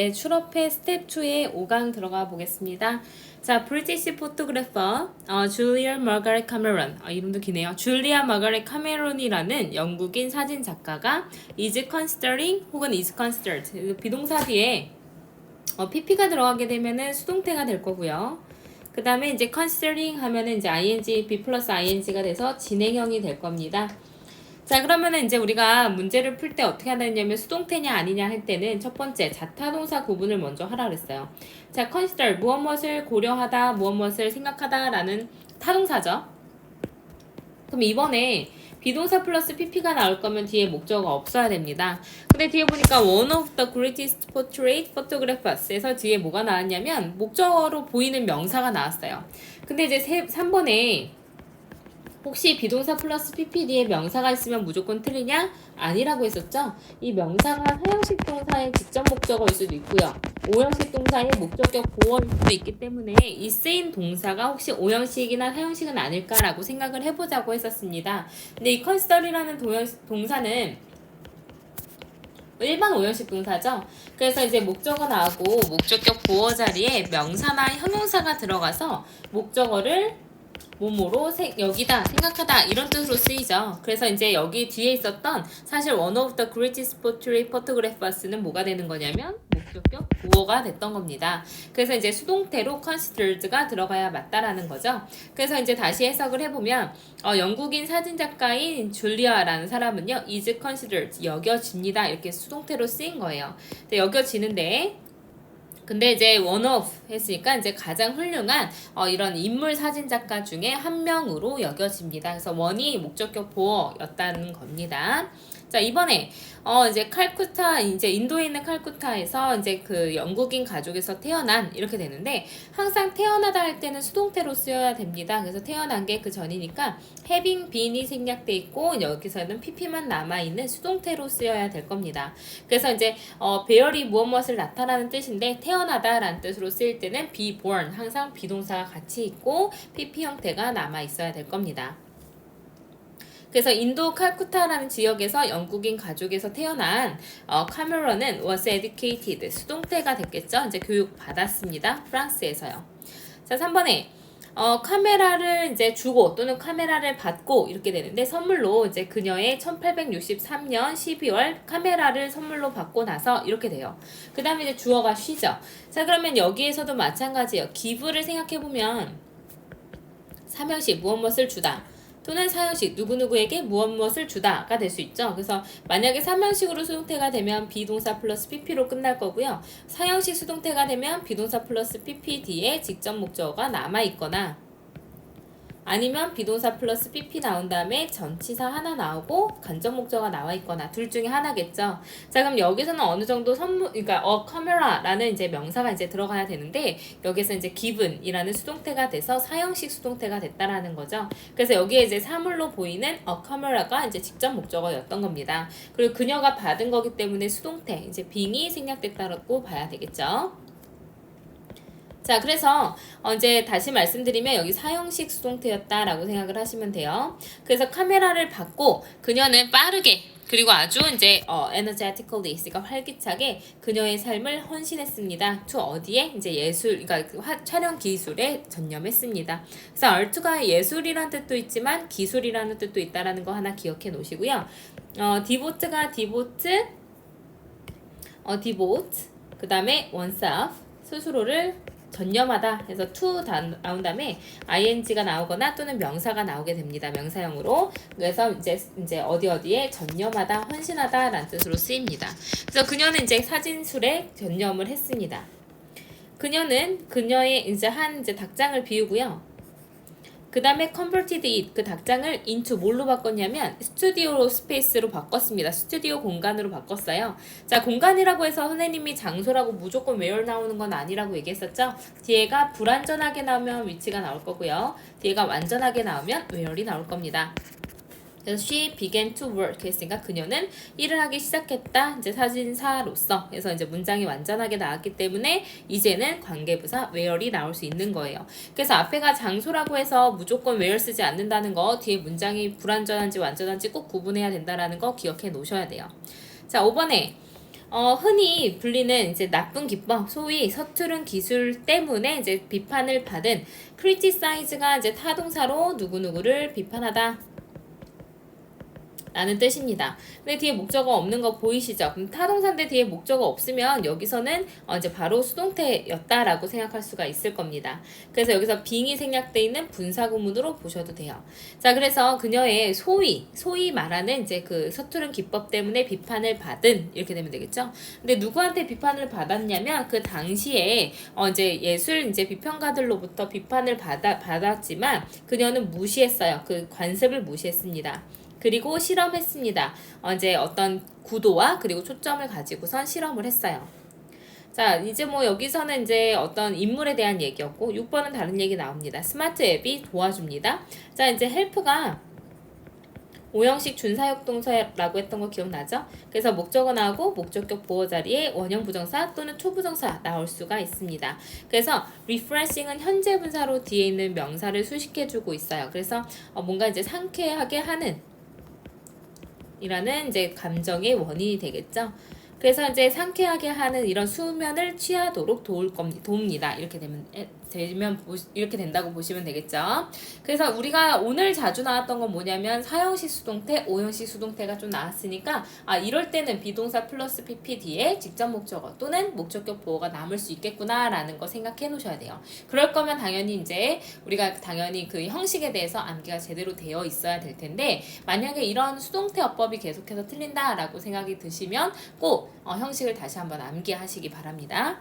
네, 출업해 스텝 2의 5강 들어가 보겠습니다. 자, 브리티시 포토그래퍼 줄리아 마가렛 카메론, 이름도 기네요. 줄리아 마가렛 카메론이라는 영국인 사진 작가가 is considering 혹은 is considered 비동사 뒤에 pp가 들어가게 되면은 수동태가 될 거고요. 그 다음에 이제 considering 하면은 이제 ing, b 플러스 ing가 돼서 진행형이 될 겁니다. 자, 그러면은 이제 우리가 문제를 풀 때 어떻게 하냐면 수동태냐 아니냐 할 때는 첫 번째 자타동사 구분을 먼저 하라 그랬어요. 자, consider 무엇을 고려하다, 무엇을 생각하다 라는 타동사죠. 그럼 이번에 비동사 플러스 pp가 나올 거면 뒤에 목적어가 없어야 됩니다. 근데 뒤에 보니까 one of the greatest portrait photographers에서 뒤에 뭐가 나왔냐면 목적어로 보이는 명사가 나왔어요. 근데 이제 3번에 혹시 비동사 플러스 ppd에 명사가 있으면 무조건 틀리냐? 아니라고 했었죠? 이 명사가 사형식 동사의 직접 목적어일 수도 있고요. 오형식 동사의 목적격 보어일 수도 있기 때문에 이 쓰인 동사가 혹시 오형식이나 사형식은 아닐까라고 생각을 해보자고 했었습니다. 근데 이 consider이라는 동사는 일반 오형식 동사죠. 그래서 이제 목적어 나오고 목적격 보어 자리에 명사나 형용사가 들어가서 목적어를 뭐뭐로 여기다 생각하다 이런 뜻으로 쓰이죠. 그래서 이제 여기 뒤에 있었던 사실 one of the greatest portrait photographers는 뭐가 되는 거냐면 목적격 보어가 됐던 겁니다. 그래서 이제 수동태로 considered가 들어가야 맞다라는 거죠. 그래서 이제 다시 해석을 해보면 영국인 사진작가인 줄리아라는 사람은요 is considered 여겨집니다 이렇게 수동태로 쓰인 거예요. 여겨지는데 근데 이제 one of 했으니까 이제 가장 훌륭한 이런 인물 사진 작가 중에 한 명으로 여겨집니다. 그래서 one이 목적격 보어였다는 겁니다. 자, 이번에 이제 칼쿠타 이제 인도에 있는 칼쿠타에서 이제 그 영국인 가족에서 태어난 이렇게 되는데 항상 태어나다 할 때는 수동태로 쓰여야 됩니다. 그래서 태어난 게 그 전이니까 having been이 생략돼 있고 여기서는 pp만 남아 있는 수동태로 쓰여야 될 겁니다. 그래서 이제 bear이 무엇을 나타나는 뜻인데 태어나다라는 뜻으로 쓰일 때는 be born 항상 비동사가 같이 있고 pp 형태가 남아 있어야 될 겁니다. 그래서 인도 칼쿠타라는 지역에서 영국인 가족에서 태어난 카메론은 was educated 수동태가 됐겠죠. 이제 교육 받았습니다. 프랑스에서요. 자, 3번에 카메라를 이제 주고 또는 카메라를 받고 이렇게 되는데 선물로 이제 그녀의 1863년 12월 카메라를 선물로 받고 나서 이렇게 돼요. 그 다음에 이제 주어가 she죠. 자, 그러면 여기에서도 마찬가지예요. give를 생각해보면 삼형식 무엇을 주다. 또는 사형식 누구누구에게 무엇을 주다가 될 수 있죠. 그래서 만약에 삼형식으로 수동태가 되면 비동사 플러스 pp로 끝날 거고요. 사형식 수동태가 되면 비동사 플러스 pp 뒤에 직접 목적어가 남아있거나 아니면 비동사 플러스 pp 나온 다음에 전치사 하나 나오고 간접 목적어가 나와 있거나 둘 중에 하나겠죠. 자, 그럼 여기서는 어느 정도 그러니까 camera라는 이제 명사가 이제 들어가야 되는데 여기서 이제 given이라는 수동태가 돼서 사형식 수동태가 됐다라는 거죠. 그래서 여기에 이제 사물로 보이는 camera가 이제 직접 목적어였던 겁니다. 그리고 그녀가 받은 거기 때문에 수동태 이제 being이 생략됐다고 봐야 되겠죠. 자, 그래서 이제 다시 말씀드리면 여기 사형식 수동태였다라고 생각을 하시면 돼요. 그래서 카메라를 받고 그녀는 빠르게 그리고 아주 이제 energetically 그러니까 활기차게 그녀의 삶을 헌신했습니다. to 어디에? 이제 예술 그러니까 촬영 기술에 전념했습니다. 그래서 art가 예술이라는 뜻도 있지만 기술이라는 뜻도 있다라는 거 하나 기억해 놓으시고요. devote가 devote 그 다음에 oneself 스스로를 전념하다 해서 to 나온 다음에 ing가 나오거나 또는 명사가 나오게 됩니다. 명사형으로. 그래서 이제 어디에 전념하다, 헌신하다 라는 뜻으로 쓰입니다. 그래서 그녀는 이제 사진술에 전념을 했습니다. 그녀는 그녀의 이제 닭장을 비우고요. 그 다음에 converted it, 그 닭장을 into 뭘로 바꿨냐면 스튜디오 스페이스로 바꿨습니다. 스튜디오 공간으로 바꿨어요. 자, 공간이라고 해서 선생님이 장소라고 무조건 where 나오는 건 아니라고 얘기했었죠. 뒤에가 불완전하게 나오면 위치가 나올 거고요. 뒤에가 완전하게 나오면 where이 나올 겁니다. 그래서 she began to work 했으니까 그녀는 일을 하기 시작했다. 이제 사진사로서. 그래서 이제 문장이 완전하게 나왔기 때문에 이제는 관계부사 where이 나올 수 있는 거예요. 그래서 앞에가 장소라고 해서 무조건 where 쓰지 않는다는 거, 뒤에 문장이 불완전한지 완전한지 꼭 구분해야 된다는 거 기억해 놓으셔야 돼요. 자, 5번에 흔히 불리는 이제 나쁜 기법, 소위 서투른 기술 때문에 이제 비판을 받은 criticize가 이제 타동사로 누구누구를 비판하다 라는 뜻입니다. 근데 뒤에 목적어 없는 거 보이시죠? 그럼 타동사인데 뒤에 목적어 없으면 여기서는 이제 바로 수동태였다라고 생각할 수가 있을 겁니다. 그래서 여기서 being이 생략되어 있는 분사구문으로 보셔도 돼요. 자, 그래서 그녀의 소위 말하는 이제 그 서투른 기법 때문에 비판을 받은 이렇게 되면 되겠죠? 근데 누구한테 비판을 받았냐면 그 당시에 이제 예술 이제 비평가들로부터 비판을 받았지만 그녀는 무시했어요. 그 관습을 무시했습니다. 그리고 실험했습니다. 이제 어떤 구도와 그리고 초점을 가지고선 실험을 했어요. 자, 이제 뭐 여기서는 이제 어떤 인물에 대한 얘기였고 6번은 다른 얘기 나옵니다. 스마트 앱이 도와줍니다. 자, 이제 헬프가 오형식 준사역 동사라고 했던 거 기억나죠? 그래서 목적어 나오고 목적격 보어 자리에 원형 부정사 또는 투부정사 나올 수가 있습니다. 그래서 refreshing은 현재 분사로 뒤에 있는 명사를 수식해주고 있어요. 그래서 뭔가 이제 상쾌하게 하는 이라는 이제 감정의 원인이 되겠죠. 그래서 이제 상쾌하게 하는 이런 수면을 취하도록 도웁니다. 이렇게 된다고 보시면 되겠죠. 그래서 우리가 오늘 자주 나왔던 건 뭐냐면 사형식 수동태, 오형식 수동태가 좀 나왔으니까 이럴 때는 비동사 플러스 PP 뒤에 직접 목적어 또는 목적격 보어가 남을 수 있겠구나라는 거 생각해 놓으셔야 돼요. 그럴 거면 당연히 이제 우리가 당연히 그 형식에 대해서 암기가 제대로 되어 있어야 될 텐데 만약에 이런 수동태 어법이 계속해서 틀린다라고 생각이 드시면 꼭 형식을 다시 한번 암기하시기 바랍니다.